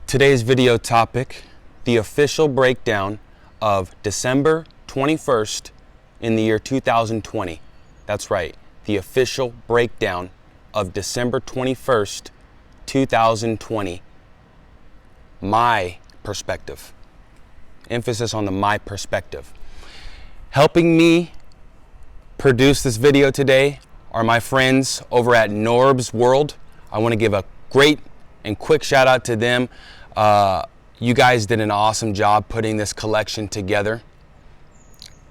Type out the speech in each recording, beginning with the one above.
Today's video topic, the official breakdown of December 21st in the year 2020. That's right, the official breakdown of December 21st, 2020. My perspective. Emphasis on the my perspective. Helping me produce this video today are my friends over at Norb's World. I want to give a great and quick shout out to them. You guys did an awesome job putting this collection together.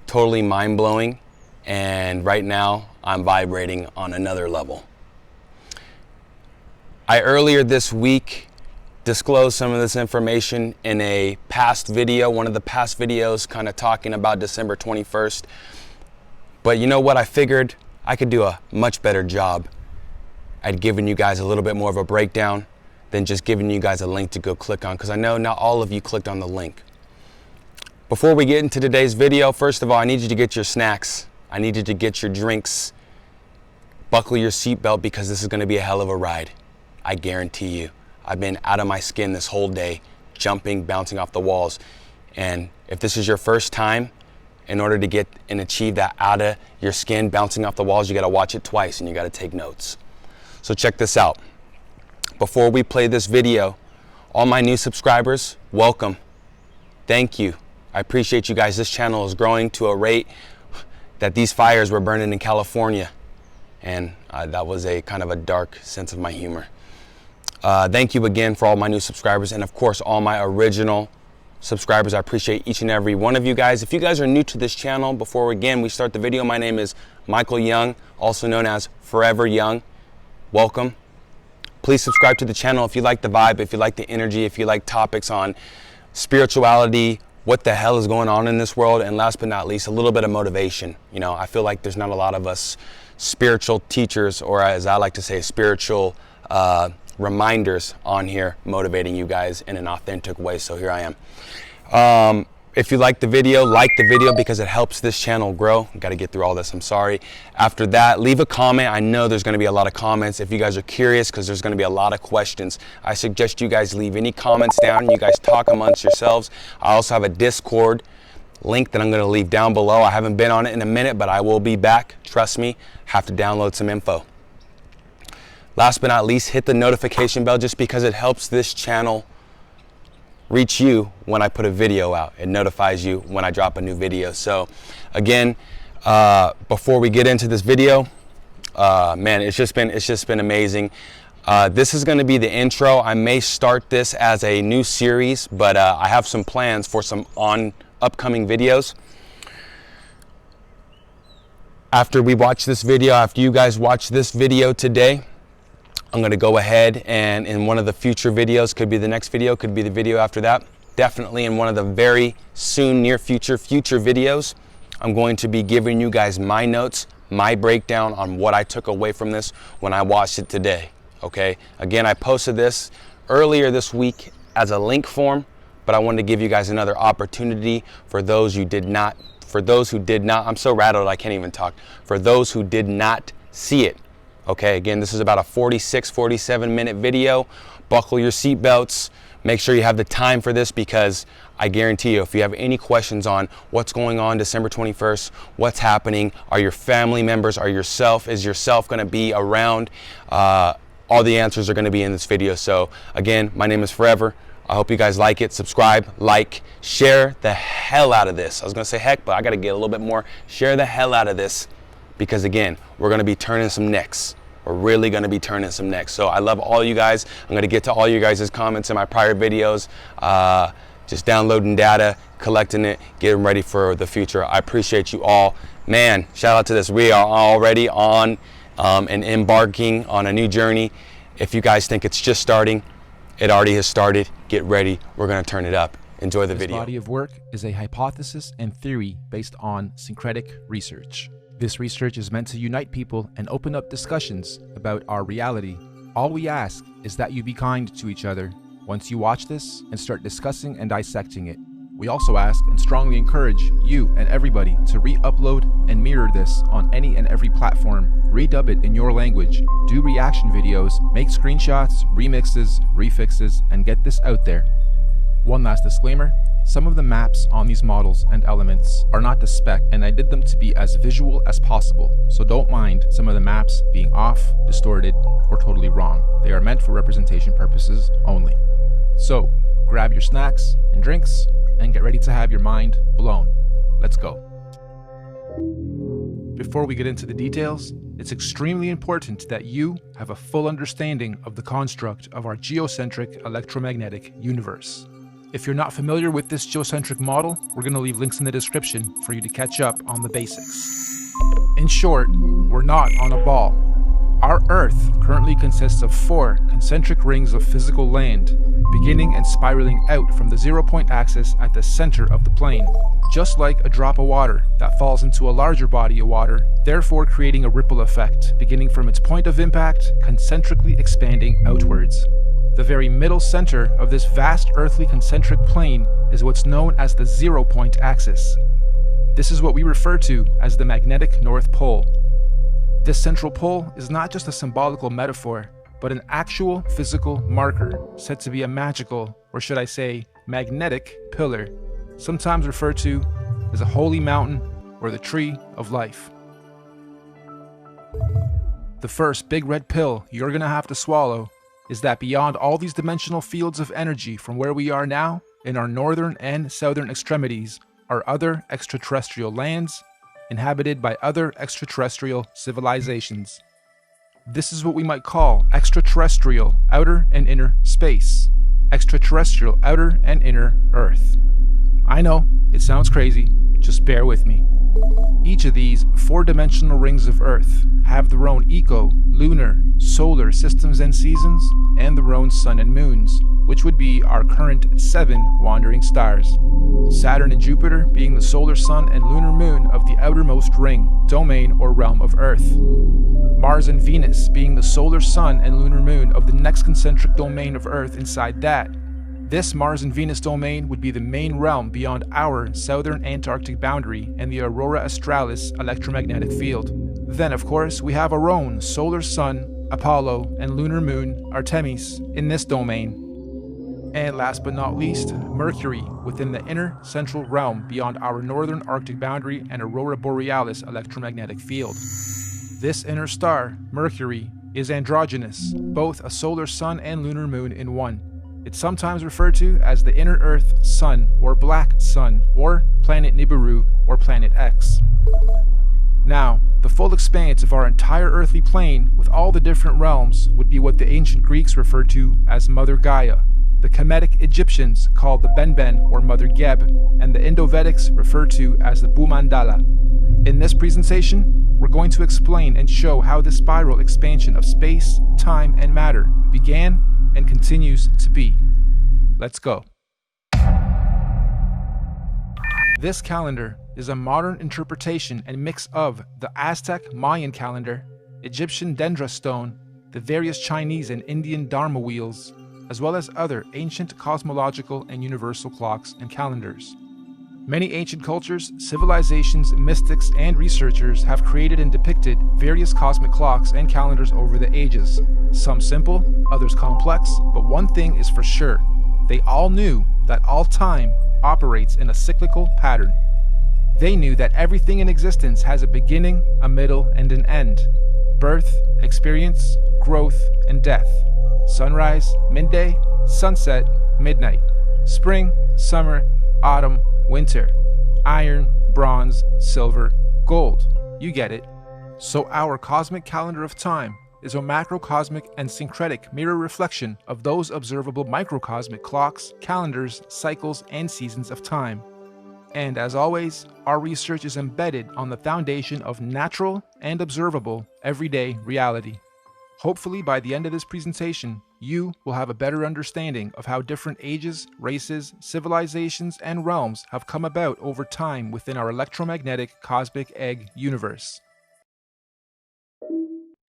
Totally mind-blowing, and right now I'm vibrating on another level. I earlier this week disclosed some of this information in a past video, one of the past videos kind of talking about December 21st. But you know what? I figured I could do a much better job at giving you guys a little bit more of a breakdown than just giving you guys a link to go click on, because I know not all of you clicked on the link. Before we get into today's video, first of all, I need you to get your snacks. I need you to get your drinks. Buckle your seatbelt, because this is going to be a hell of a ride. I guarantee you. I've been out of my skin this whole day, jumping, bouncing off the walls. And if this is your first time, in order to get and achieve that out of your skin, bouncing off the walls, you got to watch it twice and you got to take notes. So check this out. Before we play this video, all my new subscribers, welcome. Thank you. I appreciate you guys. This channel is growing to a rate that these fires were burning in California. And that was a kind of a dark sense of my humor. Thank you again for all my new subscribers, and of course all my original subscribers. I appreciate each and every one of you guys. If you guys are new to this channel, before again we start the video, my name is Michael Young, also known as Forever Young. Welcome. Please subscribe to the channel if you like the vibe, if you like the energy, if you like topics on spirituality, what the hell is going on in this world, and last but not least, a little bit of motivation. You know, I feel like there's not a lot of us spiritual teachers, or as I like to say, spiritual reminders on here motivating you guys in an authentic way. So here I am. If you like the video because it helps this channel grow. Got to get through all this, I'm sorry. After that, leave a comment. I know there's going to be a lot of comments. If you guys are curious, because there's going to be a lot of questions, I suggest you guys leave any comments down. You guys talk amongst yourselves. I also have a Discord link that I'm going to leave down below. I haven't been on it in a minute, but I will be back. Trust me, have to download some info. Last but not least, hit the notification bell, just because it helps this channel reach you when I put a video out. It notifies you when I drop a new video. So again, before we get into this video, man, it's just been amazing. This is going to be the intro. I may start this as a new series, but I have some plans for some upcoming videos. After we watch this video, after you guys watch this video today, I'm going to go ahead and in one of the future videos, could be the next video, could be the video after that, definitely in one of the very soon near future videos, I'm going to be giving you guys my notes, my breakdown on what I took away from this when I watched it today. Okay, again, I posted this earlier this week as a link form, but I wanted to give you guys another opportunity for those who did not, I'm so rattled I can't even talk, for those who did not see it. Okay, again, this is about a 47 minute video. Buckle your seatbelts. Make sure you have the time for this, because I guarantee you, if you have any questions on what's going on December 21st, what's happening, are your family members, is yourself going to be around? All the answers are going to be in this video. So again, my name is Forever. I hope you guys like it. Subscribe, like, share the hell out of this. I was going to say heck, but I got to get a little bit more. Share the hell out of this, because again, we're going to be turning some necks. We're really going to be turning some necks. So I love all you guys. I'm going to get to all you guys' comments in my prior videos. Just downloading data, collecting it, getting ready for the future. I appreciate you all. Man, shout out to this. We are already on and embarking on a new journey. If you guys think it's just starting, it already has started. Get ready. We're going to turn it up. Enjoy the video. This body of work is a hypothesis and theory based on syncretic research. This research is meant to unite people and open up discussions about our reality. All we ask is that you be kind to each other once you watch this and start discussing and dissecting it. We also ask and strongly encourage you and everybody to re-upload and mirror this on any and every platform redub it in your language, do reaction videos, make screenshots, remixes, refixes, and get this out there. One last disclaimer, some of the maps on these models and elements are not to spec, and I did them to be as visual as possible, so don't mind some of the maps being off, distorted, or totally wrong. They are meant for representation purposes only. So, grab your snacks and drinks, and get ready to have your mind blown. Let's go. Before we get into the details, it's extremely important that you have a full understanding of the construct of our geocentric electromagnetic universe. If you're not familiar with this geocentric model, we're going to leave links in the description for you to catch up on the basics. In short, we're not on a ball. Our Earth currently consists of 4 concentric rings of physical land, beginning and spiraling out from the 0-point axis at the center of the plane, just like a drop of water that falls into a larger body of water, therefore creating a ripple effect, beginning from its point of impact, concentrically expanding outwards. The very middle center of this vast earthly concentric plane is what's known as the 0-point axis. This is what we refer to as the magnetic North Pole. This central pole is not just a symbolical metaphor, but an actual physical marker, said to be a magical, or should I say, magnetic pillar, sometimes referred to as a holy mountain or the tree of life. The first big red pill you're gonna have to swallow is that beyond all these dimensional fields of energy from where we are now, in our northern and southern extremities, are other extraterrestrial lands inhabited by other extraterrestrial civilizations. This is what we might call extraterrestrial outer and inner space, extraterrestrial outer and inner Earth. I know, it sounds crazy, just bear with me. Each of these 4-dimensional rings of Earth have their own eco, lunar, solar systems and seasons, and their own sun and moons, which would be our current 7 wandering stars. Saturn and Jupiter being the solar sun and lunar moon of the outermost ring, domain, or realm of Earth. Mars and Venus being the solar sun and lunar moon of the next concentric domain of Earth inside that. This Mars and Venus domain would be the main realm beyond our southern Antarctic boundary and the Aurora Australis electromagnetic field. Then, of course, we have our own solar sun, Apollo, and lunar moon, Artemis, in this domain. And last but not least, Mercury within the inner central realm beyond our northern Arctic boundary and Aurora Borealis electromagnetic field. This inner star, Mercury, is androgynous, both a solar sun and lunar moon in one. It's sometimes referred to as the inner Earth Sun or Black Sun or Planet Nibiru or Planet X. Now, the full expanse of our entire earthly plane with all the different realms would be what the ancient Greeks referred to as Mother Gaia, the Kemetic Egyptians called the Benben or Mother Geb, and the Indo-Vedics referred to as the Bhumandala. In this presentation, we're going to explain and show how this spiral expansion of space, time, and matter began and continues to be. Let's go. This calendar is a modern interpretation and mix of the Aztec Mayan calendar, Egyptian dendra stone, the various Chinese and Indian dharma wheels, as well as other ancient cosmological and universal clocks and calendars. Many ancient cultures, civilizations, mystics, and researchers have created and depicted various cosmic clocks and calendars over the ages. Some simple, others complex, but one thing is for sure. They all knew that all time operates in a cyclical pattern. They knew that everything in existence has a beginning, a middle, and an end. Birth, experience, growth, and death. Sunrise, midday, sunset, midnight. Spring, summer, autumn, winter. Iron, bronze, silver, gold. You get it. So our cosmic calendar of time is a macrocosmic and syncretic mirror reflection of those observable microcosmic clocks, calendars, cycles, and seasons of time. And as always, our research is embedded on the foundation of natural and observable everyday reality. Hopefully by the end of this presentation, you will have a better understanding of how different ages, races, civilizations, and realms have come about over time within our electromagnetic cosmic egg universe.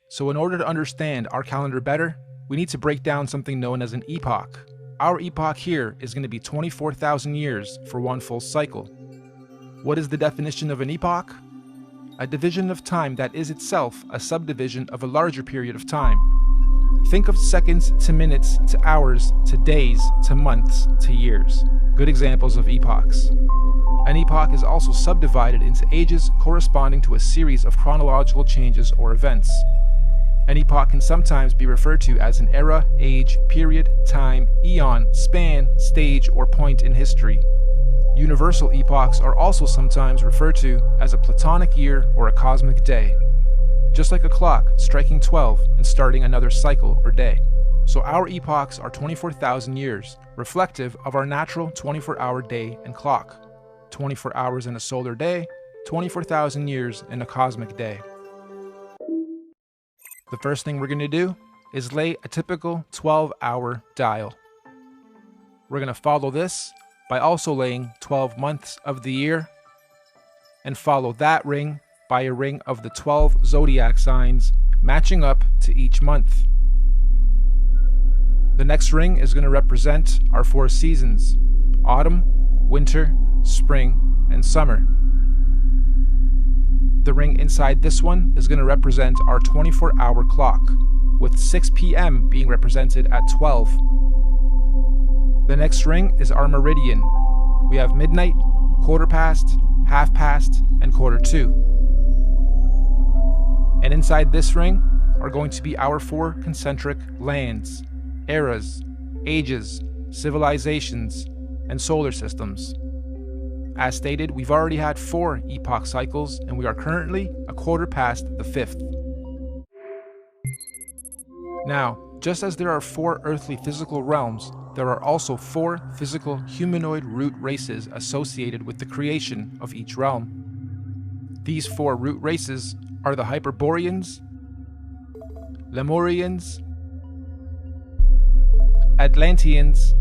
So in order to understand our calendar better, we need to break down something known as an epoch. Our epoch here is going to be 24,000 years for one full cycle. What is the definition of an epoch? a division of time that is itself a subdivision of a larger period of time. Think of seconds to minutes to hours to days to months to years. Good examples of epochs. An epoch is also subdivided into ages corresponding to a series of chronological changes or events. An epoch can sometimes be referred to as an era, age, period, time, eon, span, stage, or point in history. Universal epochs are also sometimes referred to as a platonic year or a cosmic day. Just like a clock striking 12 and starting another cycle or day. So our epochs are 24,000 years, reflective of our natural 24-hour day and clock. 24 hours in a solar day, 24,000 years in a cosmic day. The first thing we're going to do is lay a typical 12-hour dial. We're going to follow this by also laying 12 months of the year, and follow that ring by a ring of the 12 zodiac signs matching up to each month. The next ring is going to represent our 4 seasons: autumn, winter, spring, and summer. The ring inside this one is going to represent our 24-hour clock, with 6 p.m. being represented at 12. The next ring is our meridian. We have midnight, quarter past, half past, and quarter to. And inside this ring are going to be our 4 concentric lands, eras, ages, civilizations, and solar systems. As stated, we've already had 4 epoch cycles, and we are currently a quarter past the 5th. Now, just as there are 4 earthly physical realms, there are also 4 physical humanoid root races associated with the creation of each realm. These 4 root races are the Hyperboreans, Lemurians, Atlanteans,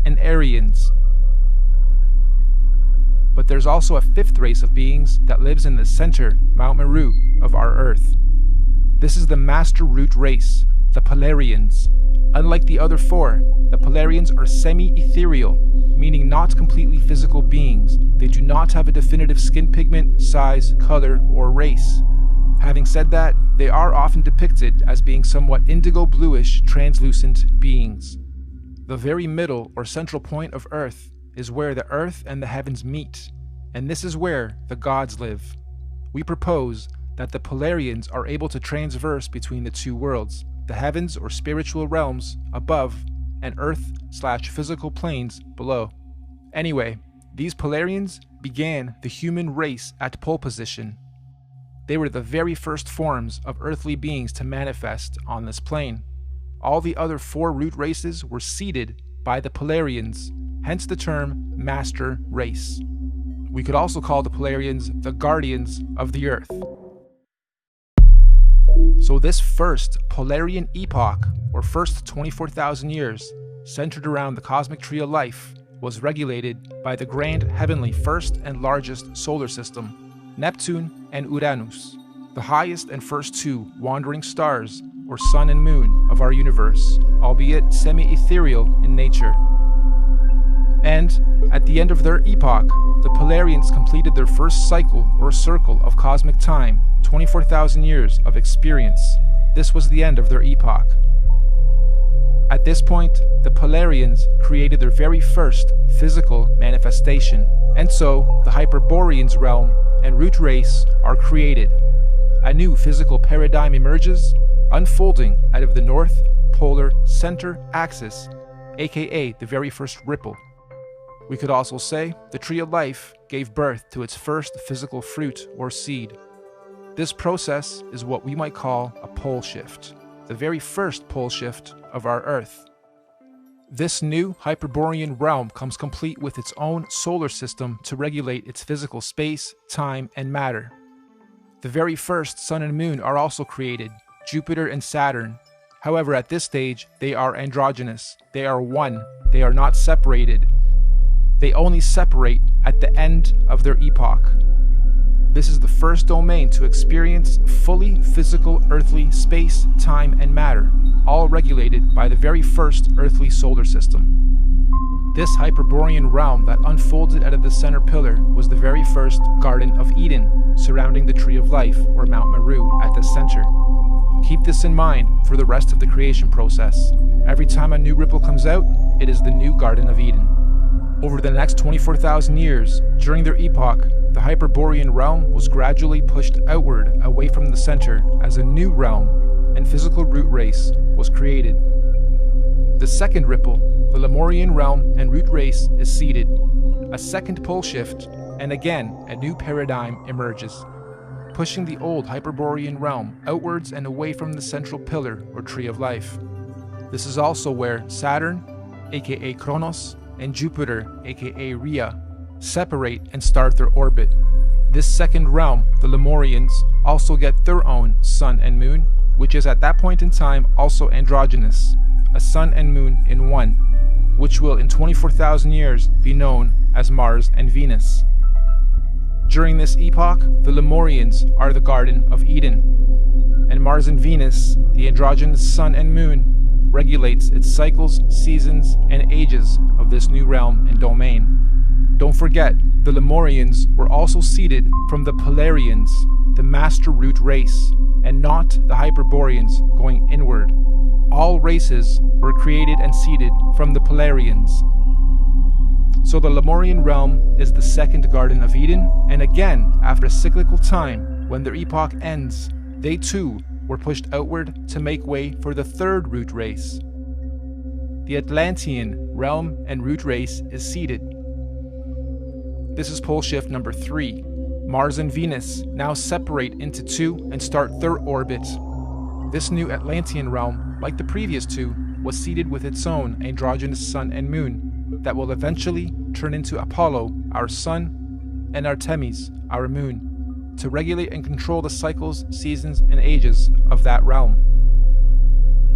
and Aryans. But there's also a 5th race of beings that lives in the center, Mount Meru, of our Earth. This is the master root race, the Polarians. Unlike the other 4, the Polarians are semi-ethereal, meaning not completely physical beings. They do not have a definitive skin pigment, size, color, or race. Having said that, they are often depicted as being somewhat indigo-bluish, translucent beings. The very middle or central point of Earth is where the earth and the heavens meet, and this is where the gods live. We propose that the Polarians are able to transverse between the 2 worlds, the heavens or spiritual realms above, and earth/physical planes below. Anyway, these Polarians began the human race at pole position. They were the very first forms of earthly beings to manifest on this plane. All the other 4 root races were seeded by the Polarians, hence the term master race. We could also call the Polarians the guardians of the earth. So this first Polarian epoch, or first 24,000 years, centered around the cosmic tree of life, was regulated by the grand heavenly first and largest solar system, Neptune and Uranus, the highest and first 2 wandering stars, or sun and moon, of our universe, albeit semi-ethereal in nature. And at the end of their epoch, the Polarians completed their first cycle or circle of cosmic time, 24,000 years of experience. This was the end of their epoch. At this point, the Polarians created their very first physical manifestation, and so the Hyperboreans realm and root race are created. A new physical paradigm emerges, unfolding out of the North Polar Center axis, aka the very first ripple. We could also say the tree of life gave birth to its first physical fruit or seed. This process is what we might call a pole shift, the very first pole shift of our Earth. This new Hyperborean realm comes complete with its own solar system to regulate its physical space, time, and matter. The very first sun and moon are also created, Jupiter and Saturn. However, at this stage, they are androgynous. They are one. They are not separated. They only separate at the end of their epoch. This is the first domain to experience fully physical earthly space, time, and matter, all regulated by the very first earthly solar system. This Hyperborean realm that unfolded out of the center pillar was the very first Garden of Eden, surrounding the Tree of Life, or Mount Meru, at the center. Keep this in mind for the rest of the creation process. Every time a new ripple comes out, it is the new Garden of Eden. Over the next 24,000 years, during their epoch, the Hyperborean realm was gradually pushed outward away from the center as a new realm and physical root race was created. The second ripple, the Lemurian realm and root race, is seeded. A second pole shift, and again a new paradigm emerges, pushing the old Hyperborean realm outwards and away from the central pillar or Tree of Life. This is also where Saturn, aka Kronos, and Jupiter, aka Rhea, separate and start their orbit. This second realm, the Lemurians, also get their own sun and moon, which is at that point in time also androgynous, a sun and moon in one, which will in 24,000 years be known as Mars and Venus. During this epoch, the Lemurians are the Garden of Eden, and Mars and Venus, the androgynous sun and moon, regulates its cycles, seasons, and ages of this new realm and domain. Don't forget, the Lemurians were also seeded from the Polarians, the master root race, and not the Hyperboreans going inward. All races were created and seeded from the Polarians. So the Lemurian realm is the second Garden of Eden, and again, after a cyclical time, when their epoch ends, they too were pushed outward to make way for the third root race. The Atlantean realm and root race is seeded. This is pole shift number 3. Mars and Venus now separate into two and start their orbit. This new Atlantean realm, like the previous two, was seeded with its own androgynous sun and moon that will eventually turn into Apollo, our sun, and Artemis, our moon, to regulate and control the cycles, seasons, and ages of that realm.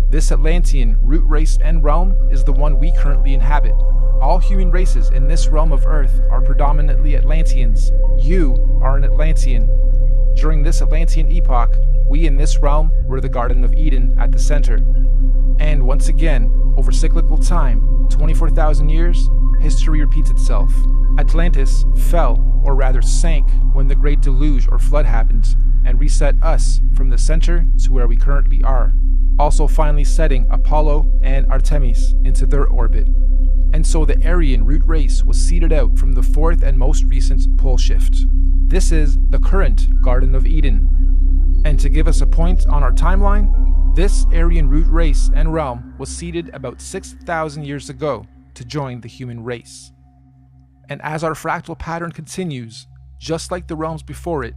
This Atlantean root race and realm is the one we currently inhabit. All human races in this realm of Earth are predominantly Atlanteans. You are an Atlantean. During this Atlantean epoch, we in this realm were the Garden of Eden at the center. And once again, over cyclical time, 24,000 years, history repeats itself. Atlantis fell, or rather sank, when the Great Deluge or Flood happened, and reset us from the center to where we currently are, also finally setting Apollo and Artemis into their orbit. And so the Aryan root race was seeded out from the fourth and most recent pole shift. This is the current Garden of Eden. And to give us a point on our timeline, this Aryan root race and realm was seeded about 6,000 years ago to join the human race. And as our fractal pattern continues, just like the realms before it,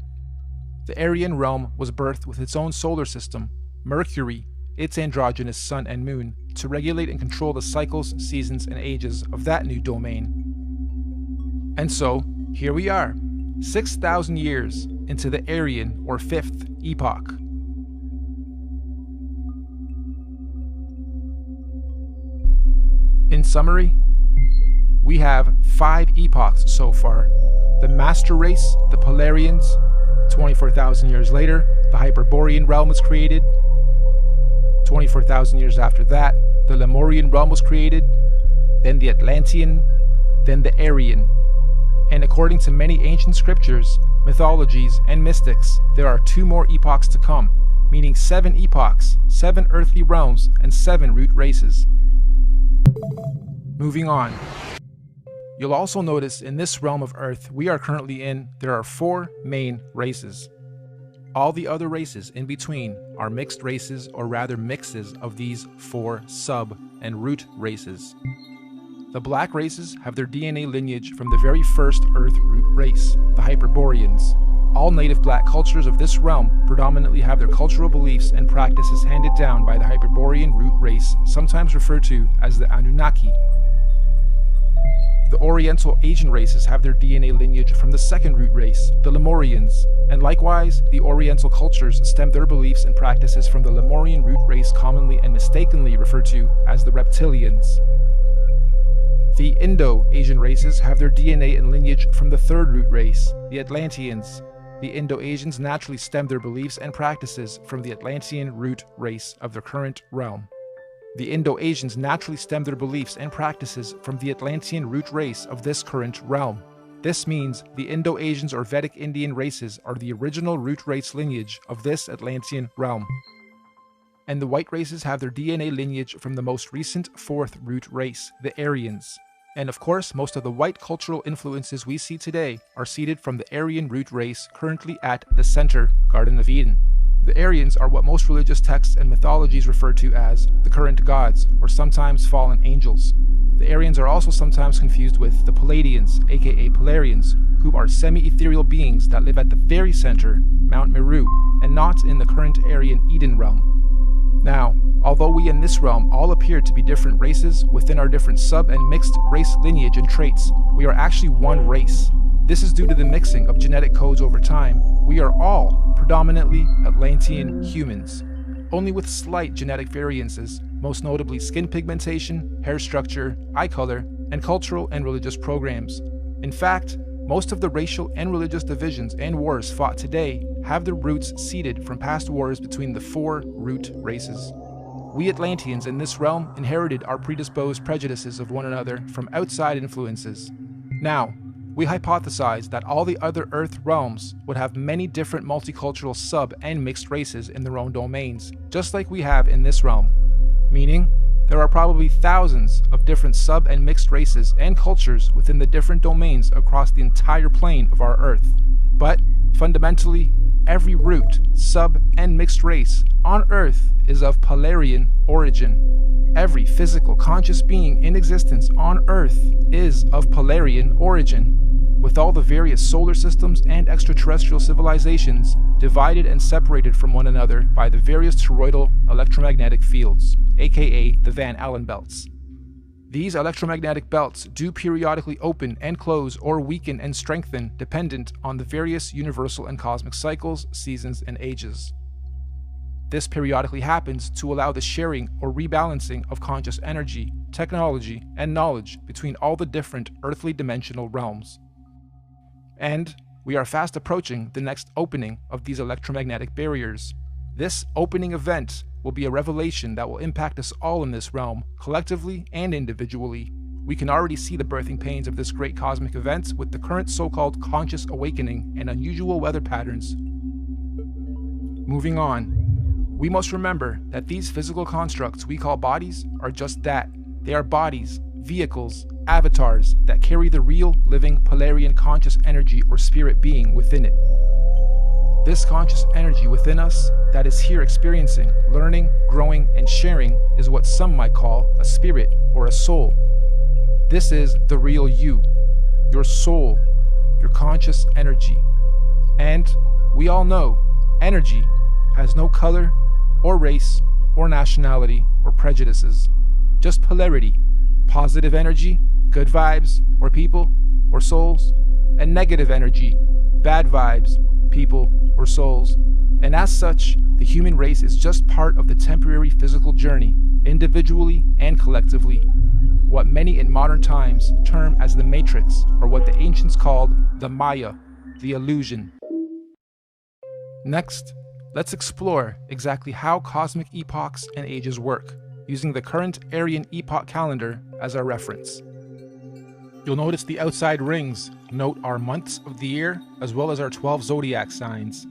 the Aryan realm was birthed with its own solar system, Mercury, its androgynous sun and moon, to regulate and control the cycles, seasons, and ages of that new domain. And so, here we are, 6,000 years into the Aryan or fifth epoch. In summary, we have 5 epochs so far. The Master Race, the Polarians. 24,000 years later, the Hyperborean realm was created. 24,000 years after that, the Lemurian realm was created. Then the Atlantean, then the Aryan. And according to many ancient scriptures, mythologies, and mystics, there are 2 more epochs to come, meaning 7 epochs, 7 earthly realms, and 7 root races. Moving on. You'll also notice in this realm of Earth we are currently in, there are 4 main races. All the other races in between are mixed races, or rather mixes of these 4 sub and root races. The black races have their DNA lineage from the very first Earth root race, the Hyperboreans. All native black cultures of this realm predominantly have their cultural beliefs and practices handed down by the Hyperborean root race, sometimes referred to as the Anunnaki. The Oriental Asian races have their DNA lineage from the second root race, the Lemurians, and likewise, the Oriental cultures stem their beliefs and practices from the Lemurian root race, commonly and mistakenly referred to as the Reptilians. The Indo-Asian races have their DNA and lineage from the third root race, the Atlanteans. The Indo-Asians naturally stem their beliefs and practices from the Atlantean root race of their current realm. The Indo-Asians naturally stemmed their beliefs and practices from the Atlantean root race of this current realm. This means the Indo-Asians or Vedic Indian races are the original root race lineage of this Atlantean realm. And the white races have their DNA lineage from the most recent fourth root race, the Aryans. And of course, most of the white cultural influences we see today are seeded from the Aryan root race currently at the center, Garden of Eden. The Aryans are what most religious texts and mythologies refer to as the current gods, or sometimes fallen angels. The Aryans are also sometimes confused with the Palladians, aka Polarians, who are semi-ethereal beings that live at the very center, Mount Meru, and not in the current Aryan Eden realm. Now, although we in this realm all appear to be different races within our different sub and mixed race lineage and traits, we are actually one race. This is due to the mixing of genetic codes over time. We are all predominantly Atlantean humans, only with slight genetic variances, most notably skin pigmentation, hair structure, eye color, and cultural and religious programs. In fact, most of the racial and religious divisions and wars fought today have their roots seeded from past wars between the four root races. We Atlanteans in this realm inherited our predisposed prejudices of one another from outside influences. Now, we hypothesize that all the other Earth realms would have many different multicultural sub and mixed races in their own domains, just like we have in this realm. Meaning, there are probably thousands of different sub and mixed races and cultures within the different domains across the entire plane of our Earth. But, fundamentally, every root, sub, and mixed race on Earth is of Polarian origin. Every physical conscious being in existence on Earth is of Polarian origin, with all the various solar systems and extraterrestrial civilizations divided and separated from one another by the various toroidal electromagnetic fields, aka the Van Allen belts. These electromagnetic belts do periodically open and close or weaken and strengthen dependent on the various universal and cosmic cycles, seasons, and ages. This periodically happens to allow the sharing or rebalancing of conscious energy, technology, and knowledge between all the different earthly dimensional realms. And we are fast approaching the next opening of these electromagnetic barriers. This opening event will be a revelation that will impact us all in this realm, collectively and individually. We can already see the birthing pains of this great cosmic event with the current so-called conscious awakening and unusual weather patterns. Moving on, we must remember that these physical constructs we call bodies are just that. They are bodies, vehicles, avatars that carry the real, living, Polarian conscious energy or spirit being within it. This conscious energy within us that is here experiencing, learning, growing, and sharing is what some might call a spirit or a soul. This is the real you, your soul, your conscious energy. And we all know energy has no color or race or nationality or prejudices, just polarity, positive energy, good vibes or people or souls, and negative energy, bad vibes, people or souls. And as such, the human race is just part of the temporary physical journey, individually and collectively, what many in modern times term as the matrix, or what the ancients called the Maya, the illusion. Next, let's explore exactly how cosmic epochs and ages work, using the current Aryan epoch calendar as our reference. You'll notice the outside rings note our months of the year as well as our 12 zodiac signs.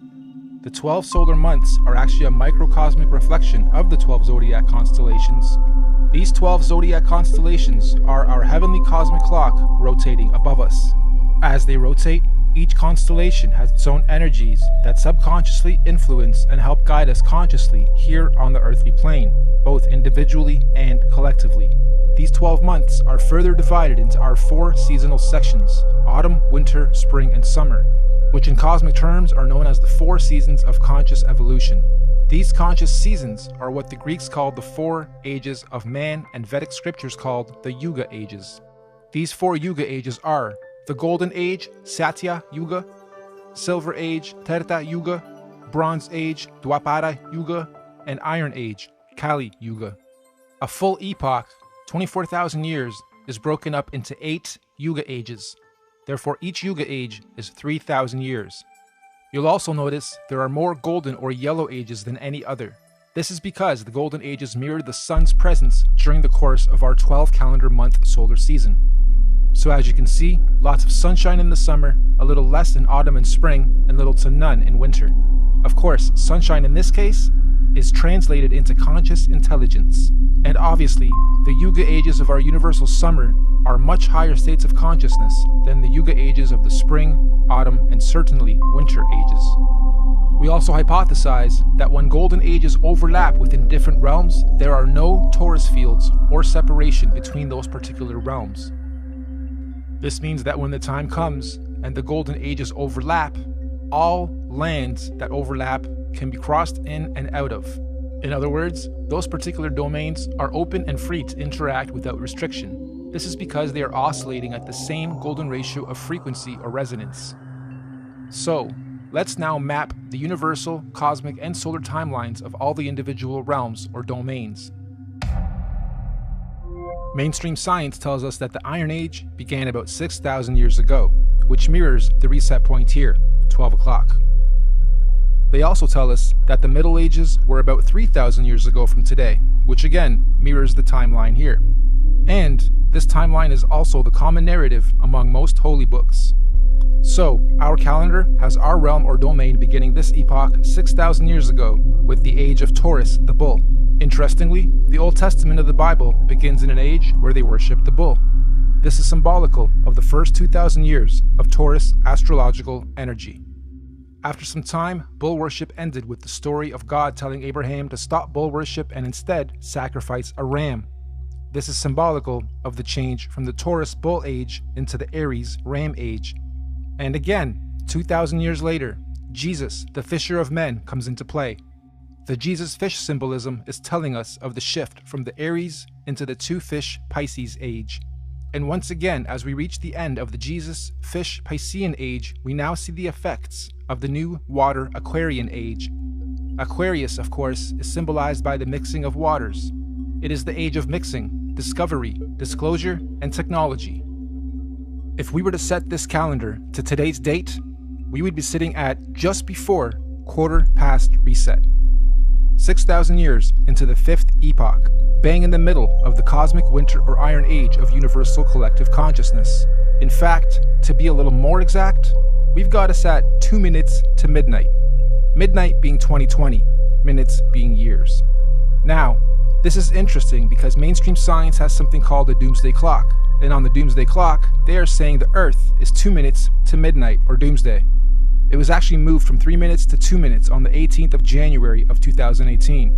The 12 solar months are actually a microcosmic reflection of the 12 zodiac constellations. These 12 zodiac constellations are our heavenly cosmic clock rotating above us. As they rotate, each constellation has its own energies that subconsciously influence and help guide us consciously here on the earthly plane, both individually and collectively. These 12 months are further divided into our 4 seasonal sections: autumn, winter, spring, and summer, which in cosmic terms are known as the 4 seasons of conscious evolution. These conscious seasons are what the Greeks called the 4 ages of man and Vedic scriptures called the Yuga ages. These 4 Yuga ages are the Golden Age, Satya Yuga, Silver Age, Treta Yuga, Bronze Age, Dwapara Yuga, and Iron Age, Kali Yuga. A full epoch, 24,000 years, is broken up into 8 Yuga ages. Therefore, each Yuga age is 3,000 years. You'll also notice there are more golden or yellow ages than any other. This is because the golden ages mirrored the sun's presence during the course of our 12 calendar month solar season. So as you can see, lots of sunshine in the summer, a little less in autumn and spring, and little to none in winter. Of course, sunshine in this case is translated into conscious intelligence. And obviously, the Yuga ages of our universal summer are much higher states of consciousness than the Yuga ages of the spring, autumn, and certainly winter ages. We also hypothesize that when golden ages overlap within different realms, there are no torus fields or separation between those particular realms. This means that when the time comes and the golden ages overlap, all lands that overlap can be crossed in and out of. In other words, those particular domains are open and free to interact without restriction. This is because they are oscillating at the same golden ratio of frequency or resonance. So, let's now map the universal, cosmic, and solar timelines of all the individual realms or domains. Mainstream science tells us that the Iron Age began about 6,000 years ago, which mirrors the reset point here, 12 o'clock. They also tell us that the Middle Ages were about 3,000 years ago from today, which again mirrors the timeline here. And this timeline is also the common narrative among most holy books. So, our calendar has our realm or domain beginning this epoch 6,000 years ago with the age of Taurus, the bull. Interestingly, the Old Testament of the Bible begins in an age where they worship the bull. This is symbolical of the first 2,000 years of Taurus astrological energy. After some time, bull worship ended with the story of God telling Abraham to stop bull worship and instead sacrifice a ram. This is symbolical of the change from the Taurus bull age into the Aries ram age. And again, 2,000 years later, Jesus, the fisher of men, comes into play. The Jesus fish symbolism is telling us of the shift from the Aries into the two fish Pisces age. And once again, as we reach the end of the Jesus fish Piscean age, we now see the effects of the new water Aquarian age. Aquarius, of course, is symbolized by the mixing of waters. It is the age of mixing, discovery, disclosure, and technology. If we were to set this calendar to today's date, we would be sitting at just before quarter past reset. 6,000 years into the fifth epoch, bang in the middle of the cosmic winter or iron age of universal collective consciousness. In fact, to be a little more exact, we've got us at 2 minutes to midnight. Midnight being 2020, minutes being years. Now, this is interesting because mainstream science has something called a doomsday clock. And on the doomsday clock, they are saying the Earth is 2 minutes to midnight or doomsday. It was actually moved from 3 minutes to 2 minutes on the 18th of January of 2018.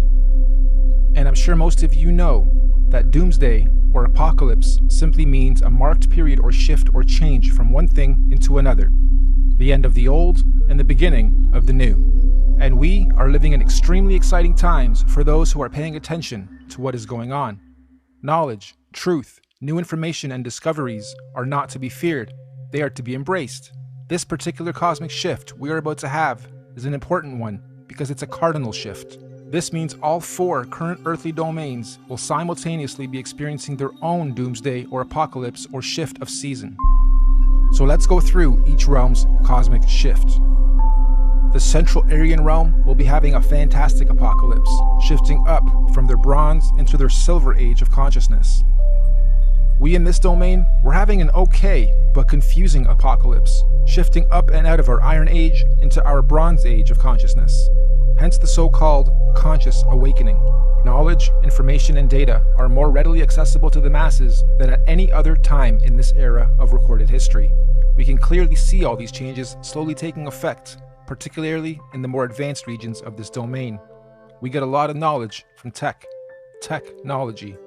And I'm sure most of you know that doomsday or apocalypse simply means a marked period or shift or change from one thing into another. The end of the old and the beginning of the new. And we are living in extremely exciting times for those who are paying attention to what is going on. Knowledge, truth, new information and discoveries are not to be feared. They are to be embraced. This particular cosmic shift we are about to have is an important one because it's a cardinal shift. This means all 4 current earthly domains will simultaneously be experiencing their own doomsday or apocalypse or shift of season. So let's go through each realm's cosmic shift. The Central Aryan realm will be having a fantastic apocalypse, shifting up from their bronze into their silver age of consciousness. We in this domain, we're having an okay but confusing apocalypse, shifting up and out of our Iron Age into our Bronze Age of consciousness. Hence the so-called conscious awakening. Knowledge, information, and data are more readily accessible to the masses than at any other time in this era of recorded history. We can clearly see all these changes slowly taking effect, particularly in the more advanced regions of this domain. We get a lot of knowledge from technology.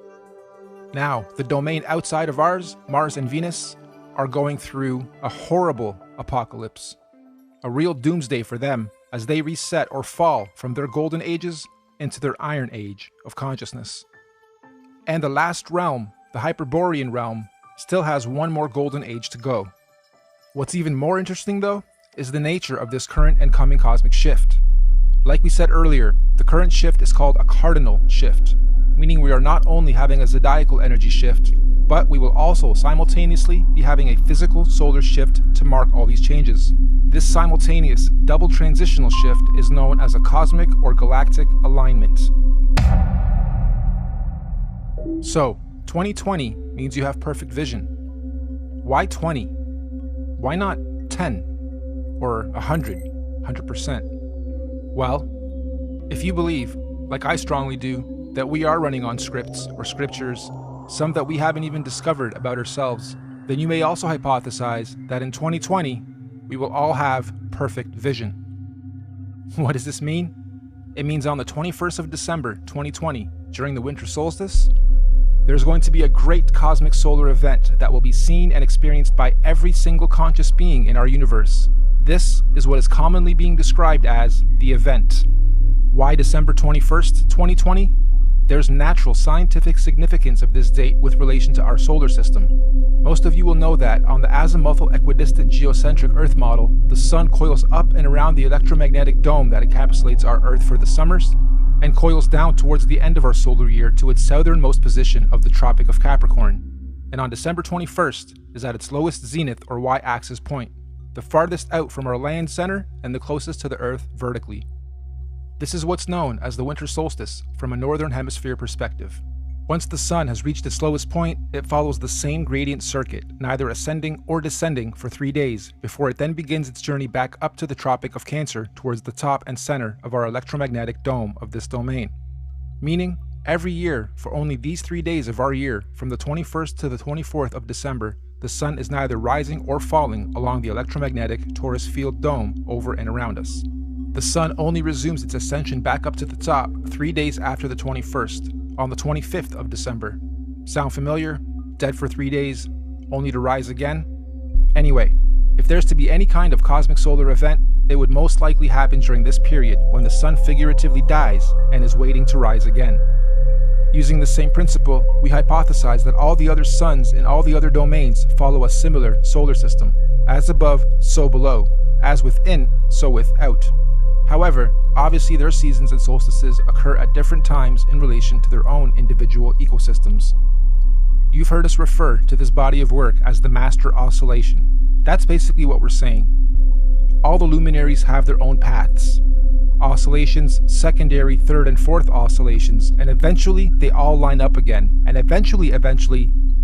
Now, the domain outside of ours, Mars and Venus, are going through a horrible apocalypse. A real doomsday for them as they reset or fall from their golden ages into their iron age of consciousness. And the last realm, the Hyperborean realm, still has one more golden age to go. What's even more interesting though, is the nature of this current and coming cosmic shift. Like we said earlier, the current shift is called a cardinal shift, meaning we are not only having a zodiacal energy shift, but we will also simultaneously be having a physical solar shift to mark all these changes. This simultaneous double transitional shift is known as a cosmic or galactic alignment. So, 2020 means you have perfect vision. Why 20? Why not 10? Or 100%? Well, if you believe, like I strongly do, that we are running on scripts or scriptures, some that we haven't even discovered about ourselves, then you may also hypothesize that in 2020, we will all have perfect vision. What does this mean? It means on the 21st of December, 2020, during the winter solstice, there's going to be a great cosmic solar event that will be seen and experienced by every single conscious being in our universe. This is what is commonly being described as the event. Why December 21st, 2020? There's natural scientific significance of this date with relation to our solar system. Most of you will know that on the azimuthal equidistant geocentric Earth model, the sun coils up and around the electromagnetic dome that encapsulates our Earth for the summers, and coils down towards the end of our solar year to its southernmost position of the Tropic of Capricorn. And on December 21st is at its lowest zenith or y-axis point, the farthest out from our land center and the closest to the Earth vertically. This is what's known as the winter solstice from a northern hemisphere perspective. Once the sun has reached its lowest point, it follows the same gradient circuit, neither ascending or descending for 3 days, before it then begins its journey back up to the Tropic of Cancer towards the top and center of our electromagnetic dome of this domain. Meaning, every year, for only these 3 days of our year, from the 21st to the 24th of December, the sun is neither rising or falling along the electromagnetic torus field dome over and around us. The sun only resumes its ascension back up to the top 3 days after the 21st, on the 25th of December. Sound familiar? Dead for 3 days, only to rise again? Anyway, if there's to be any kind of cosmic solar event, it would most likely happen during this period when the sun figuratively dies and is waiting to rise again. Using the same principle, we hypothesize that all the other suns in all the other domains follow a similar solar system. As above, so below. As within, so without. However, obviously their seasons and solstices occur at different times in relation to their own individual ecosystems. You've heard us refer to this body of work as the master oscillation. That's basically what we're saying. All the luminaries have their own paths. Oscillations, secondary, third, and fourth oscillations, and eventually they all line up again, and eventually,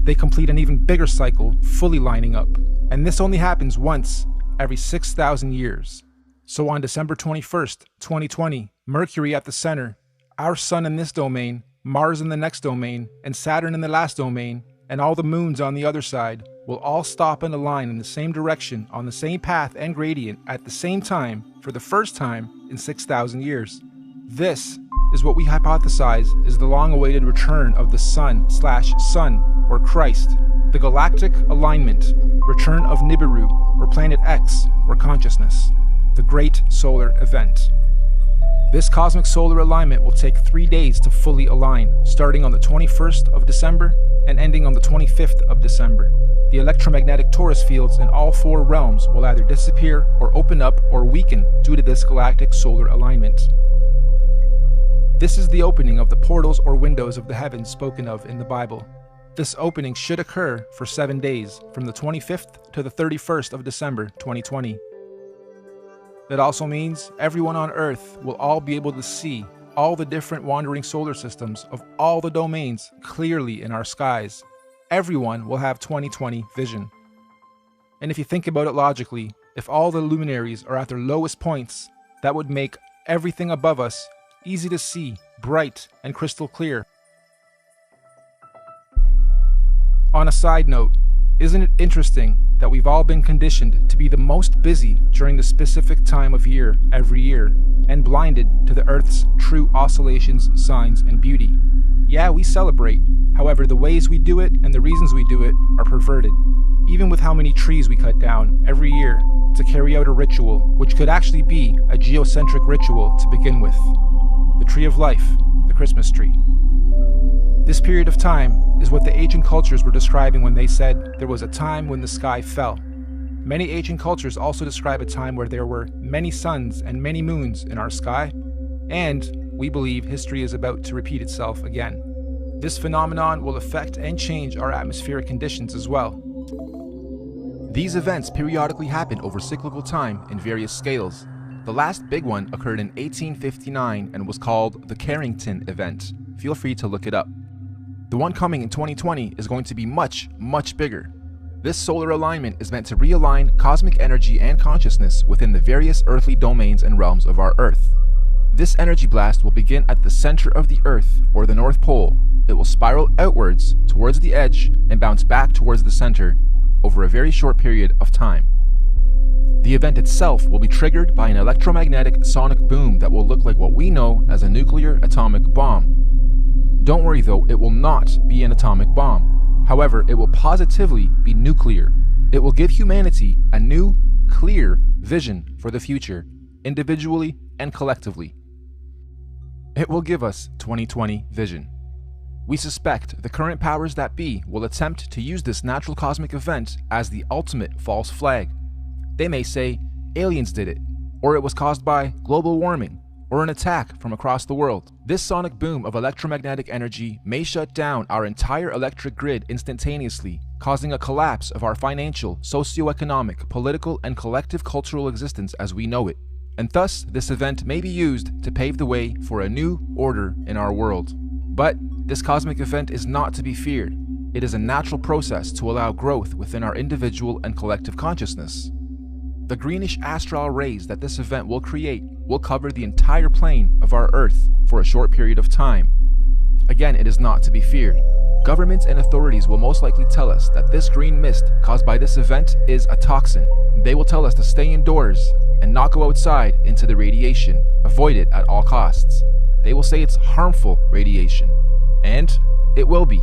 they complete an even bigger cycle, fully lining up. And this only happens once every 6,000 years. So on December 21st, 2020, Mercury at the center, our sun in this domain, Mars in the next domain, and Saturn in the last domain, and all the moons on the other side, will all stop and align in the same direction on the same path and gradient at the same time for the first time in 6,000 years. This is what we hypothesize is the long-awaited return of the sun/sun, or Christ, the galactic alignment, return of Nibiru, or Planet X, or consciousness. The great solar event. This cosmic solar alignment will take 3 days to fully align, starting on the 21st of December and ending on the 25th of December. The electromagnetic torus fields in all 4 realms will either disappear or open up or weaken due to this galactic solar alignment. This is the opening of the portals or windows of the heavens spoken of in the Bible. This opening should occur for 7 days, from the 25th to the 31st of December 2020. That also means everyone on Earth will all be able to see all the different wandering solar systems of all the domains clearly in our skies. Everyone will have 2020 vision. And if you think about it logically, if all the luminaries are at their lowest points, that would make everything above us easy to see, bright, and crystal clear. On a side note, isn't it interesting that we've all been conditioned to be the most busy during the specific time of year every year, and blinded to the Earth's true oscillations, signs, and beauty? Yeah, we celebrate. However, the ways we do it and the reasons we do it are perverted. Even with how many trees we cut down every year to carry out a ritual, which could actually be a geocentric ritual to begin with. The tree of life, the Christmas tree. This period of time is what the ancient cultures were describing when they said there was a time when the sky fell. Many ancient cultures also describe a time where there were many suns and many moons in our sky, and we believe history is about to repeat itself again. This phenomenon will affect and change our atmospheric conditions as well. These events periodically happen over cyclical time in various scales. The last big one occurred in 1859 and was called the Carrington event. Feel free to look it up. The one coming in 2020 is going to be much, much bigger. This solar alignment is meant to realign cosmic energy and consciousness within the various earthly domains and realms of our Earth. This energy blast will begin at the center of the Earth, or the North Pole. It will spiral outwards towards the edge and bounce back towards the center over a very short period of time. The event itself will be triggered by an electromagnetic sonic boom that will look like what we know as a nuclear atomic bomb. Don't worry though, it will not be an atomic bomb. However, it will positively be nuclear. It will give humanity a new, clear vision for the future, individually and collectively. It will give us 2020 vision. We suspect the current powers that be will attempt to use this natural cosmic event as the ultimate false flag. They may say aliens did it, or it was caused by global warming, or an attack from across the world. This sonic boom of electromagnetic energy may shut down our entire electric grid instantaneously, causing a collapse of our financial, socio-economic, political, and collective cultural existence as we know it. And thus, this event may be used to pave the way for a new order in our world. But this cosmic event is not to be feared. It is a natural process to allow growth within our individual and collective consciousness. The greenish astral rays that this event will create will cover the entire plane of our Earth for a short period of time. Again, it is not to be feared. Governments and authorities will most likely tell us that this green mist caused by this event is a toxin. They will tell us to stay indoors and not go outside into the radiation. Avoid it at all costs. They will say it's harmful radiation. And it will be.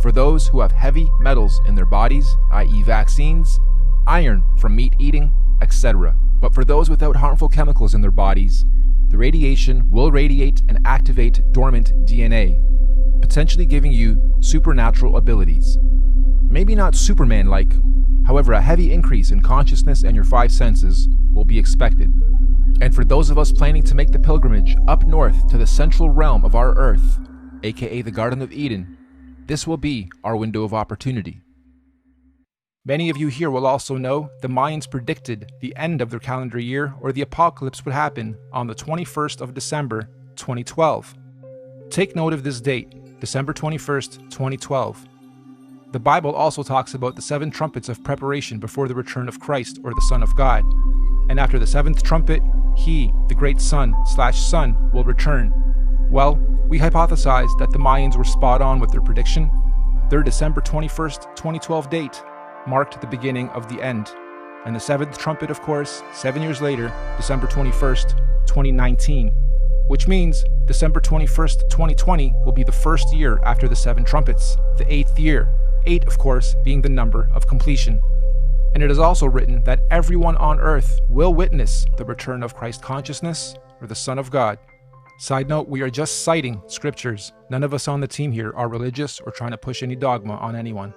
For those who have heavy metals in their bodies, i.e. vaccines, iron from meat eating, etc. But for those without harmful chemicals in their bodies, the radiation will radiate and activate dormant DNA, potentially giving you supernatural abilities. Maybe not Superman-like, however a heavy increase in consciousness and your 5 senses will be expected. And for those of us planning to make the pilgrimage up north to the central realm of our Earth, aka the Garden of Eden, this will be our window of opportunity. Many of you here will also know the Mayans predicted the end of their calendar year, or the apocalypse, would happen on the 21st of December, 2012. Take note of this date, December 21st, 2012. The Bible also talks about the 7 trumpets of preparation before the return of Christ, or the Son of God. And after the 7th trumpet, he, the great Son, will return. Well, we hypothesized that the Mayans were spot on with their prediction. Their December 21st, 2012 date marked the beginning of the end. And the 7th trumpet, of course, 7 years later, December 21st, 2019. Which means December 21st, 2020 will be the first year after the 7 trumpets, the 8th year. 8, of course, being the number of completion. And it is also written that everyone on earth will witness the return of Christ consciousness, or the Son of God. Side note, we are just citing scriptures. None of us on the team here are religious or trying to push any dogma on anyone.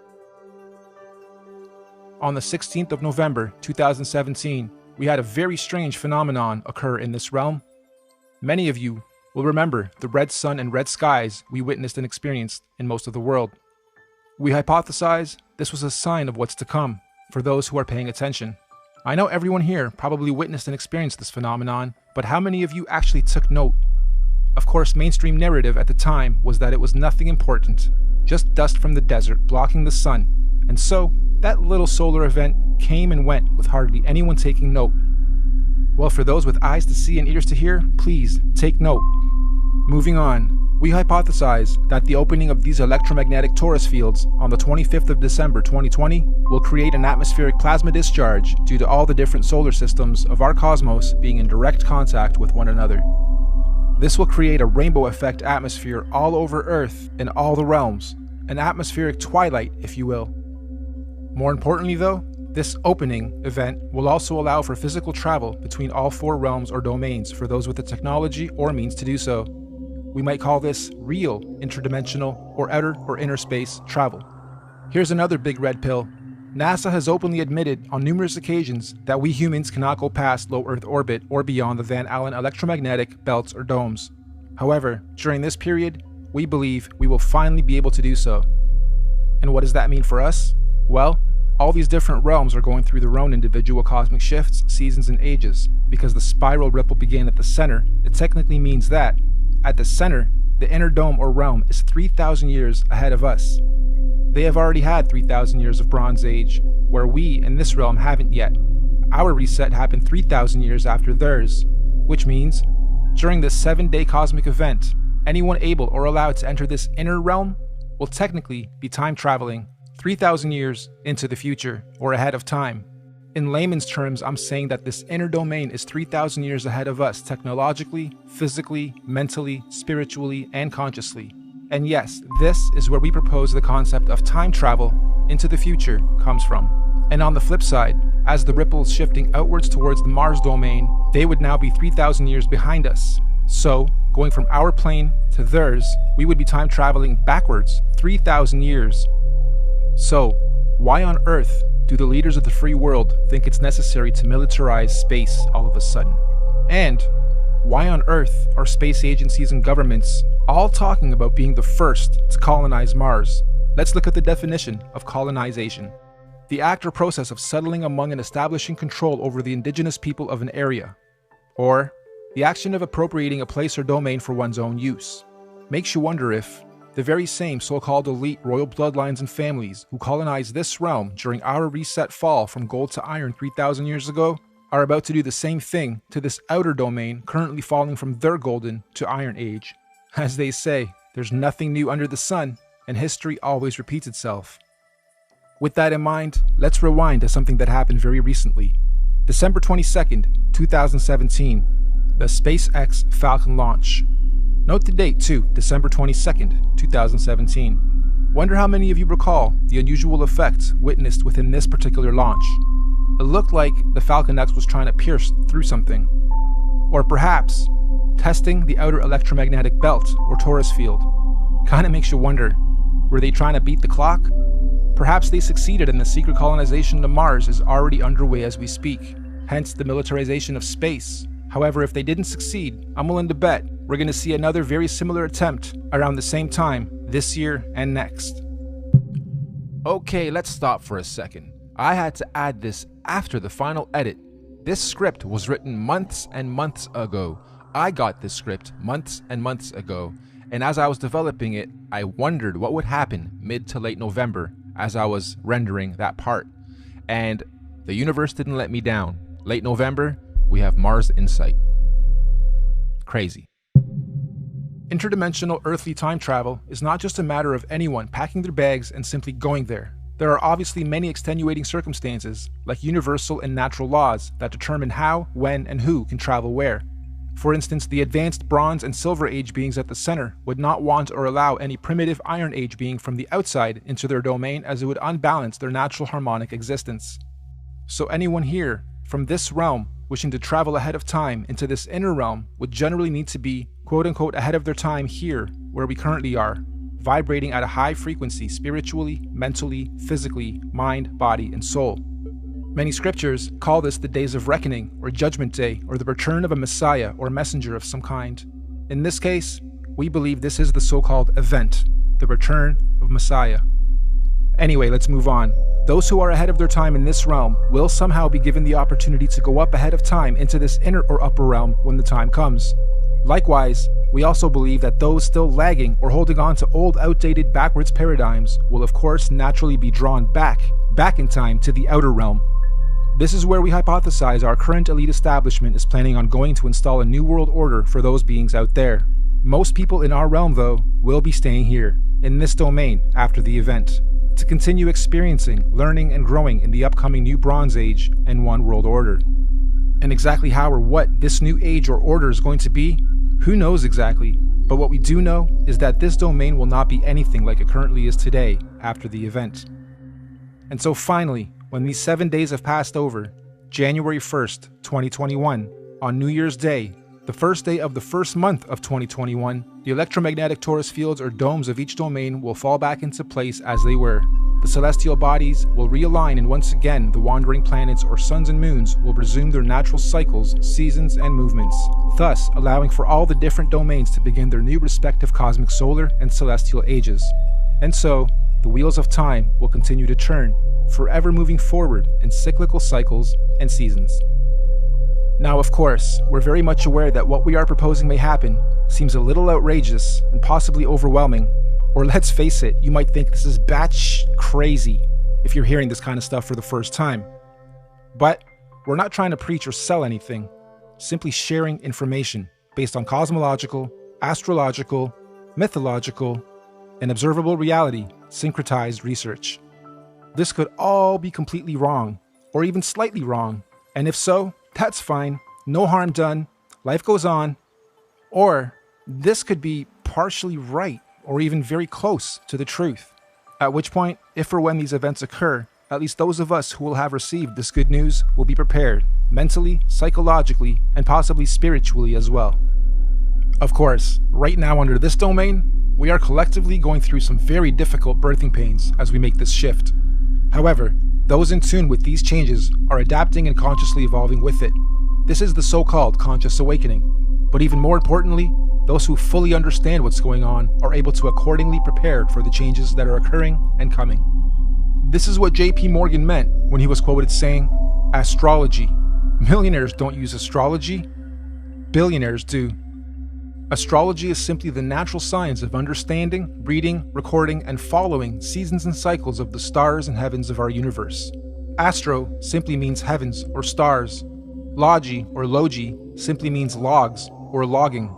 On the 16th of November, 2017, we had a very strange phenomenon occur in this realm. Many of you will remember the red sun and red skies we witnessed and experienced in most of the world. We hypothesize this was a sign of what's to come for those who are paying attention. I know everyone here probably witnessed and experienced this phenomenon, but how many of you actually took note? Of course, mainstream narrative at the time was that it was nothing important, just dust from the desert blocking the sun, and so that little solar event came and went with hardly anyone taking note. Well, for those with eyes to see and ears to hear, please take note. Moving on, we hypothesize that the opening of these electromagnetic torus fields on the 25th of December 2020 will create an atmospheric plasma discharge due to all the different solar systems of our cosmos being in direct contact with one another. This will create a rainbow effect atmosphere all over Earth in all the realms, an atmospheric twilight, if you will. More importantly though, this opening event will also allow for physical travel between all 4 realms or domains for those with the technology or means to do so. We might call this real interdimensional or outer or inner space travel. Here's another big red pill. NASA has openly admitted on numerous occasions that we humans cannot go past low Earth orbit or beyond the Van Allen electromagnetic belts or domes. However, during this period, we believe we will finally be able to do so. And what does that mean for us? Well, all these different realms are going through their own individual cosmic shifts, seasons, and ages. Because the spiral ripple began at the center, it technically means that, at the center, the inner dome or realm is 3,000 years ahead of us. They have already had 3,000 years of Bronze Age, where we in this realm haven't yet. Our reset happened 3,000 years after theirs, which means during this 7-day cosmic event, anyone able or allowed to enter this inner realm will technically be time traveling 3,000 years into the future or ahead of time. In layman's terms, I'm saying that this inner domain is 3,000 years ahead of us technologically, physically, mentally, spiritually, and consciously. And yes, this is where we propose the concept of time travel into the future comes from. And on the flip side, as the ripples shifting outwards towards the Mars domain, they would now be 3,000 years behind us. So, going from our plane to theirs, we would be time traveling backwards 3,000 years. So, why on earth do the leaders of the free world think it's necessary to militarize space all of a sudden? And why on earth are space agencies and governments all talking about being the first to colonize Mars? Let's look at the definition of colonization. The act or process of settling among and establishing control over the indigenous people of an area, or the action of appropriating a place or domain for one's own use. Makes you wonder if the very same so-called elite royal bloodlines and families who colonized this realm during our reset fall from gold to iron 3,000 years ago are about to do the same thing to this outer domain currently falling from their golden to iron age. As they say, there's nothing new under the sun, and history always repeats itself. With that in mind, let's rewind to something that happened very recently. December 22nd, 2017, the SpaceX Falcon launch. Note the date too, December 22nd, 2017. Wonder how many of you recall the unusual effects witnessed within this particular launch. It looked like the Falcon X was trying to pierce through something. Or perhaps, testing the outer electromagnetic belt or torus field. Kinda makes you wonder, were they trying to beat the clock? Perhaps they succeeded and the secret colonization to Mars is already underway as we speak, hence the militarization of space. However, if they didn't succeed, I'm willing to bet we're going to see another very similar attempt around the same time this year and next. Okay, let's stop for a second. I had to add this after the final edit. This script was written months and months ago. I got this script months and months ago, and as I was developing it, I wondered what would happen mid to late November as I was rendering that part. And the universe didn't let me down. Late November, we have Mars in sight. Crazy. Interdimensional earthly time travel is not just a matter of anyone packing their bags and simply going there. There are obviously many extenuating circumstances, like universal and natural laws, that determine how, when, and who can travel where. For instance, the advanced Bronze and Silver Age beings at the center would not want or allow any primitive Iron Age being from the outside into their domain, as it would unbalance their natural harmonic existence. So anyone here, from this realm, wishing to travel ahead of time into this inner realm would generally need to be, quote-unquote, ahead of their time here, where we currently are, vibrating at a high frequency spiritually, mentally, physically, mind, body, and soul. Many scriptures call this the days of reckoning, or judgment day, or the return of a messiah or messenger of some kind. In this case, we believe this is the so-called event, the return of Messiah. Anyway, let's move on. Those who are ahead of their time in this realm will somehow be given the opportunity to go up ahead of time into this inner or upper realm when the time comes. Likewise, we also believe that those still lagging or holding on to old, outdated, backwards paradigms will of course naturally be drawn back in time to the outer realm. This is where we hypothesize our current elite establishment is planning on going to install a new world order for those beings out there. Most people in our realm, though, will be staying here, in this domain, after the event, to continue experiencing, learning, and growing in the upcoming new Bronze Age and One World Order. And exactly how or what this new age or order is going to be, who knows exactly, but what we do know is that this domain will not be anything like it currently is today after the event. And so finally, when these 7 days have passed over, January 1st, 2021, on New Year's Day, the first day of the first month of 2021, the electromagnetic torus fields or domes of each domain will fall back into place as they were. The celestial bodies will realign, and once again the wandering planets or suns and moons will resume their natural cycles, seasons, and movements, thus allowing for all the different domains to begin their new respective cosmic solar and celestial ages. And so, the wheels of time will continue to turn, forever moving forward in cyclical cycles and seasons. Now, of course, we're very much aware that what we are proposing may happen seems a little outrageous and possibly overwhelming, or let's face it, you might think this is batch crazy if you're hearing this kind of stuff for the first time. But we're not trying to preach or sell anything, simply sharing information based on cosmological, astrological, mythological, and observable reality syncretized research. This could all be completely wrong, or even slightly wrong, and if so, that's fine, no harm done, life goes on. Or this could be partially right, or even very close to the truth. At which point, if or when these events occur, at least those of us who will have received this good news will be prepared, mentally, psychologically, and possibly spiritually as well. Of course, right now under this domain, we are collectively going through some very difficult birthing pains as we make this shift. However, those in tune with these changes are adapting and consciously evolving with it. This is the so-called conscious awakening. But even more importantly, those who fully understand what's going on are able to accordingly prepare for the changes that are occurring and coming. This is what J.P. Morgan meant when he was quoted saying, "Astrology. Millionaires don't use astrology. Billionaires do." Astrology is simply the natural science of understanding, reading, recording, and following seasons and cycles of the stars and heavens of our universe. Astro simply means heavens or stars. Logi or logi simply means logs or logging.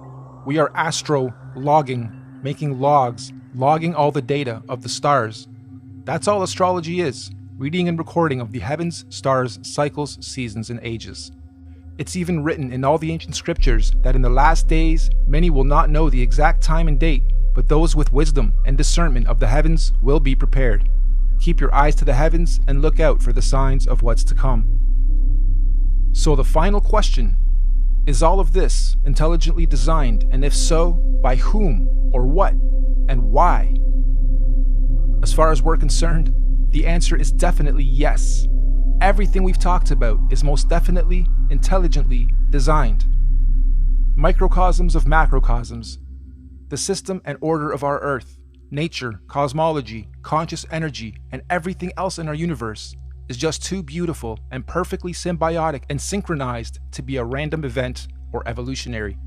We are astro-logging, making logs, logging all the data of the stars. That's all astrology is, reading and recording of the heavens, stars, cycles, seasons, and ages. It's even written in all the ancient scriptures that in the last days, many will not know the exact time and date, but those with wisdom and discernment of the heavens will be prepared. Keep your eyes to the heavens and look out for the signs of what's to come. So the final question, is all of this intelligently designed, and if so, by whom, or what, and why? As far as we're concerned, the answer is definitely yes. Everything we've talked about is most definitely intelligently designed. Microcosms of macrocosms, the system and order of our Earth, nature, cosmology, conscious energy, and everything else in our universe is just too beautiful and perfectly symbiotic and synchronized to be a random event or evolutionary.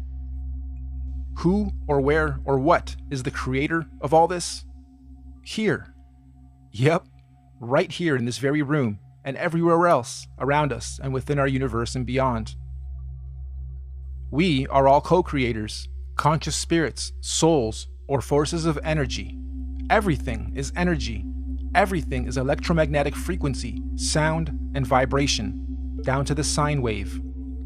Who or where or what is the creator of all this? Here. Yep, right here in this very room, and everywhere else around us and within our universe and beyond. We are all co-creators, conscious spirits, souls, or forces of energy. Everything is energy. Everything is electromagnetic frequency, sound, and vibration, down to the sine wave.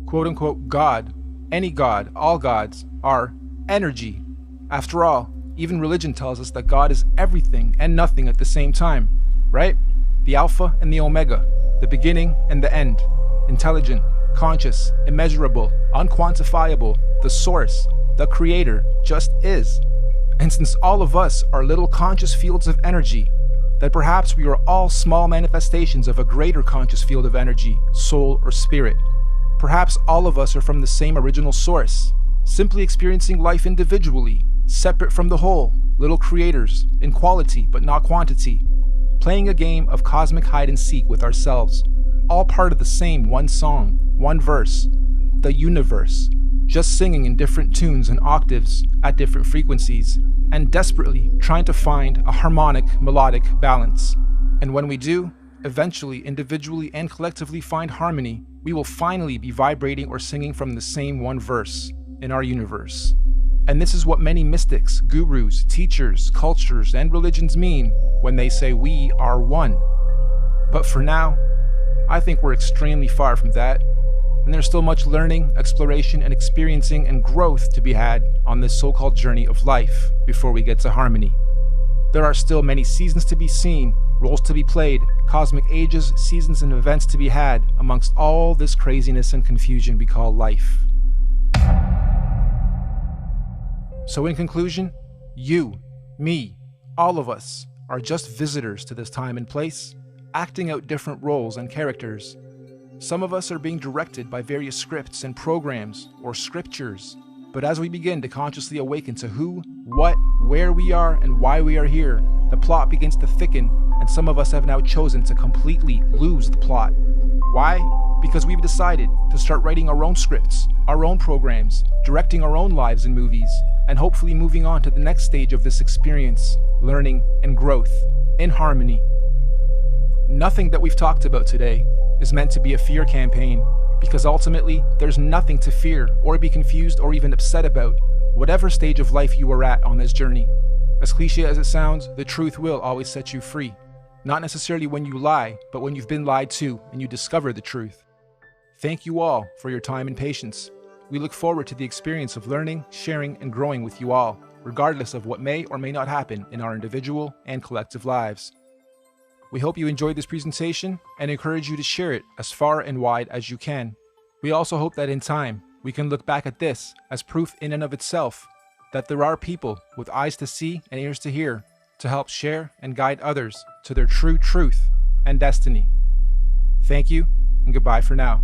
Quote-unquote God, any God, all gods, are energy. After all, even religion tells us that God is everything and nothing at the same time, right? The Alpha and the Omega, the beginning and the end, intelligent, conscious, immeasurable, unquantifiable, the source, the creator, just is. And since all of us are little conscious fields of energy, that perhaps we are all small manifestations of a greater conscious field of energy, soul, or spirit. Perhaps all of us are from the same original source, simply experiencing life individually, separate from the whole, little creators, in quality but not quantity, playing a game of cosmic hide and seek with ourselves, all part of the same one song, one verse, the universe, just singing in different tunes and octaves at different frequencies, and desperately trying to find a harmonic, melodic balance. And when we do, eventually, individually and collectively find harmony, we will finally be vibrating or singing from the same one verse in our universe. And this is what many mystics, gurus, teachers, cultures, and religions mean when they say we are one. But for now, I think we're extremely far from that, and there's still much learning, exploration, and experiencing and growth to be had on this so-called journey of life before we get to harmony. There are still many seasons to be seen, roles to be played, cosmic ages, seasons, and events to be had amongst all this craziness and confusion we call life. So in conclusion, you, me, all of us are just visitors to this time and place, acting out different roles and characters. Some of us are being directed by various scripts and programs or scriptures. But as we begin to consciously awaken to who, what, where we are, and why we are here, the plot begins to thicken, and some of us have now chosen to completely lose the plot. Why? because we've decided to start writing our own scripts, our own programs, directing our own lives and movies, and hopefully moving on to the next stage of this experience, learning and growth, in harmony. Nothing that we've talked about today is meant to be a fear campaign, because ultimately, there's nothing to fear or be confused or even upset about, whatever stage of life you are at on this journey. As cliche as it sounds, the truth will always set you free. Not necessarily when you lie, but when you've been lied to and you discover the truth. Thank you all for your time and patience. We look forward to the experience of learning, sharing, and growing with you all, regardless of what may or may not happen in our individual and collective lives. We hope you enjoyed this presentation and encourage you to share it as far and wide as you can. We also hope that in time, we can look back at this as proof in and of itself that there are people with eyes to see and ears to hear to help share and guide others to their true truth and destiny. Thank you, and goodbye for now.